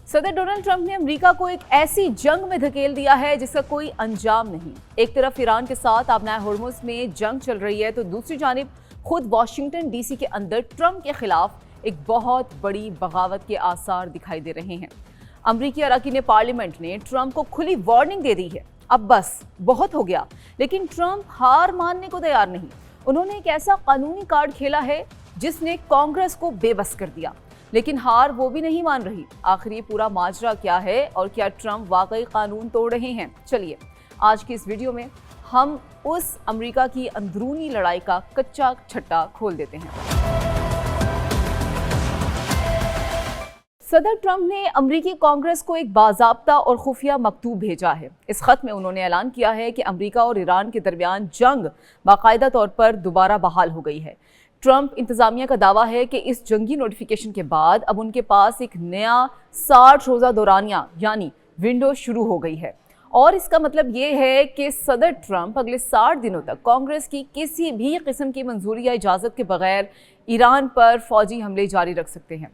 सदर Donald Trump ने America को एक ऐसी जंग में धकेल दिया है जिसका कोई अंजाम नहीं। एक तरफ ईरान के साथ आबनाए होर्मुज में जंग चल रही है तो दूसरी जानिब खुद वाशिंगटन डीसी के अंदर ट्रंप के खिलाफ एक बहुत बड़ी बगावत के आसार दिखाई दे रहे हैं। अमरीकी अरकान पार्लियामेंट ने ट्रंप को खुली वार्निंग दे दी है, अब बस बहुत हो गया। लेकिन ट्रंप हार मानने को तैयार नहीं। उन्होंने एक ऐसा कानूनी कार्ड खेला है जिसने कांग्रेस को बेबस कर दिया, लेकिन हार वो भी नहीं मान रही। आखिर ये पूरा माजरा क्या है और क्या ट्रंप वाकई कानून तोड़ रहे हैं? चलिए आज की इस वीडियो में हम उस अमेरिका की अंदरूनी लड़ाई का कच्चा छट्टा खोल देते हैं। सदर ट्रंप ने अमरीकी कांग्रेस को एक बाज़ाब्ता और खुफिया मकतूब भेजा है। इस खत में उन्होंने ऐलान किया है कि अमरीका और ईरान के दरमियान जंग बाकायदा तौर पर दोबारा बहाल हो गई है। ट्रंप इंतजामिया का दावा है कि इस जंगी नोटिफिकेशन के बाद अब उनके पास एक नया 60 रोज़ा दौरानिया यानी विंडो शुरू हो गई है और इसका मतलब ये है कि सदर ट्रंप अगले 60 दिनों तक कांग्रेस की किसी भी किस्म की मंजूरी या इजाज़त के बगैर ईरान पर फौजी हमले जारी रख सकते हैं।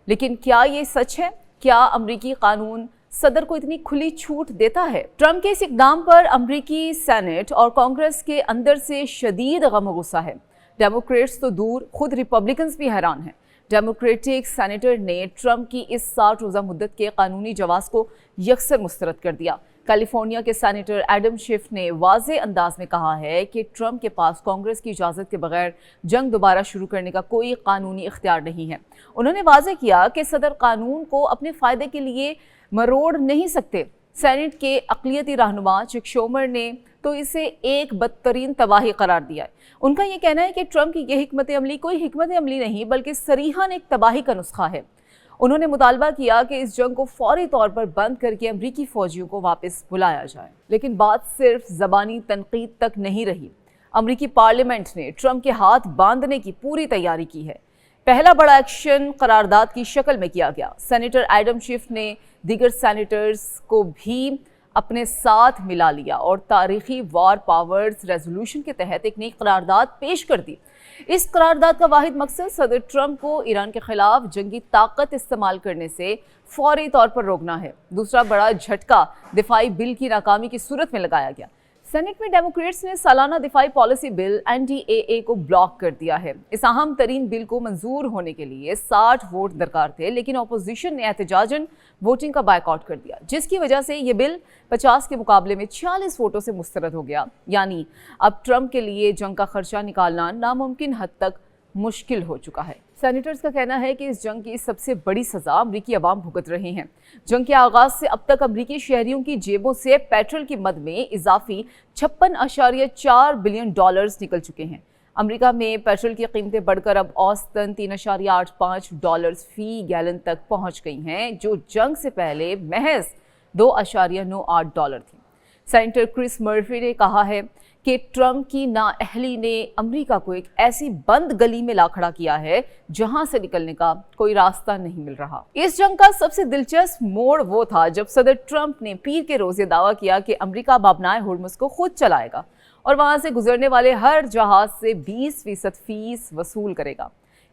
लेकिन क्या ये सच है? क्या अमरीकी कानून सदर को इतनी खुली छूट देता है? ट्रंप के इस इकदाम पर अमरीकी सेनेट और कांग्रेस के अंदर से शदीद गम गुस्सा है। डेमोक्रेट्स तो दूर, खुद रिपब्लिकन्स भी हैरान हैं। डेमोक्रेटिक सेनेटर ने ट्रंप की इस 60 रोज़ा मुद्दत के कानूनी जवाज़ को यकसर मुस्तरद कर दिया। कैलिफोर्निया के सेनेटर एडम शिफ ने वाज़े अंदाज में कहा है कि ट्रंप के पास कांग्रेस की इजाज़त के बगैर जंग दोबारा शुरू करने का कोई कानूनी इख्तियार नहीं है। उन्होंने वाज़े किया कि सदर कानून को अपने फ़ायदे के लिए मरोड़ नहीं सकते। सेनेट के अक़लियती रहनुमा चक शूमर ने तो इसे एक बदतरीन तबाही करार दिया है। उनका ये कहना है कि ट्रंप की यह हिकमत अमली कोई हिकमत अमली नहीं बल्कि सरीहन एक तबाही का नुस्खा है। उन्होंने मुतालबा किया कि इस जंग को फौरी तौर पर बंद करके अमरीकी फ़ौजियों को वापस बुलाया जाए। लेकिन बात सिर्फ ज़बानी तनकीद तक नहीं रही। अमरीकी पार्लियामेंट ने ट्रंप के हाथ बांधने की पूरी तैयारी की है। पहला बड़ा एक्शन करारदाद की शक्ल में किया गया। सेनेटर एडम शिफ ने दीगर सेनेटर्स को भी अपने साथ मिला लिया और तारीखी वार पावर्स रेजोल्यूशन के तहत एक नई करारदाद पेश कर दी। इस करारदाद का वाहिद मकसद सदर ट्रंप को ईरान के खिलाफ जंगी ताकत इस्तेमाल करने से फौरी तौर पर रोकना है। दूसरा बड़ा झटका दिफाई बिल की नाकामी की सूरत में लगाया गया। सेनेट में डेमोक्रेट्स ने सालाना दिफाई पॉलिसी बिल NDAA को ब्लॉक कर दिया है। इस अहम तरीन बिल को मंजूर होने के लिए 60 वोट दरकार थे, लेकिन अपोजिशन ने एहतजाजन वोटिंग का बायकॉट कर दिया, जिसकी वजह से ये बिल 50 के मुकाबले में 46 वोटों से मुस्तरद हो गया। यानी अब ट्रंप के लिए जंग का खर्चा निकालना नामुमकिन हद तक मुश्किल हो चुका है। सेनेटर्स का कहना है कि इस जंग की सबसे बड़ी सज़ा अमरीकी अवाम भुगत रहे हैं। जंग के आगाज़ से अब तक अमरीकी शहरियों की जेबों से पेट्रोल की मद में इजाफी 56.4 बिलियन डॉलर्स निकल चुके हैं। अमरीका में पेट्रोल की कीमतें बढ़कर अब औसतन 3.85 डॉलर्स फ़ी गैलन तक पहुँच गई हैं, जो जंग से पहले महज 2.98 डॉलर थी। सेनेटर क्रिस मर्फी ने कहा है कि ट्रंप की नाअहली ने अमेरिका को एक ऐसी बंद गली में ला खड़ा किया है जहां से निकलने का कोई रास्ता नहीं मिल रहा। इस जंग का सबसे दिलचस्प मोड़ वो था जब सदर ट्रंप ने पीर के रोज़ दावा किया कि अमेरिका आबनाए होर्मुज को खुद चलाएगा और वहां से गुजरने वाले हर जहाज से 20% फीस वसूल करेगा।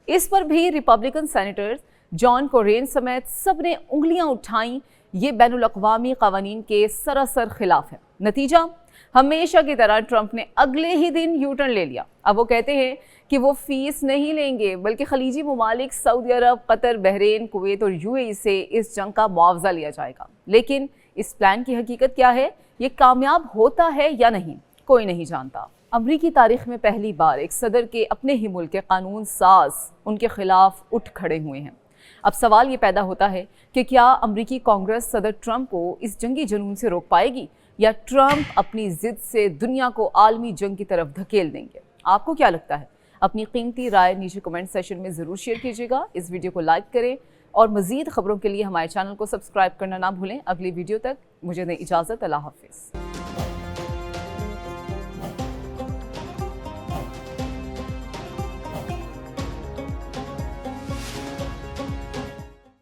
इस पर भी रिपब्लिकन सेनेटर्स जॉन कोरेन समेत सब ने उंगलियां उठाई। ये बैनुल अक़वामी क़वानीन के सरासर खिलाफ है। नतीजा, हमेशा की तरह ट्रंप ने अगले ही दिन यू टर्न ले लिया। अब वो कहते हैं कि वो फीस नहीं लेंगे बल्कि खलीजी ममालिक सऊदी अरब, कतर, बहरीन, कुवैत और UAE से इस जंग का मुआवजा लिया जाएगा। लेकिन इस प्लान की हकीकत क्या है, ये कामयाब होता है या नहीं, कोई नहीं जानता। अमरीकी तारीख में पहली बार एक सदर के अपने ही मुल्क के कानून साज उनके खिलाफ उठ खड़े हुए हैं। अब सवाल ये पैदा होता है कि क्या अमरीकी कांग्रेस सदर ट्रंप को इस जंगी जुनून से रोक पाएगी या ट्रंप अपनी जिद से दुनिया को आलमी जंग की तरफ धकेल देंगे? आपको क्या लगता है? अपनी कीमती राय नीचे कमेंट सेशन में ज़रूर शेयर कीजिएगा। इस वीडियो को लाइक करें और मज़ीद खबरों के लिए हमारे चैनल को सब्सक्राइब करना ना भूलें। अगली वीडियो तक मुझे दें इजाज़त। अल्लाह हाफ़िज़।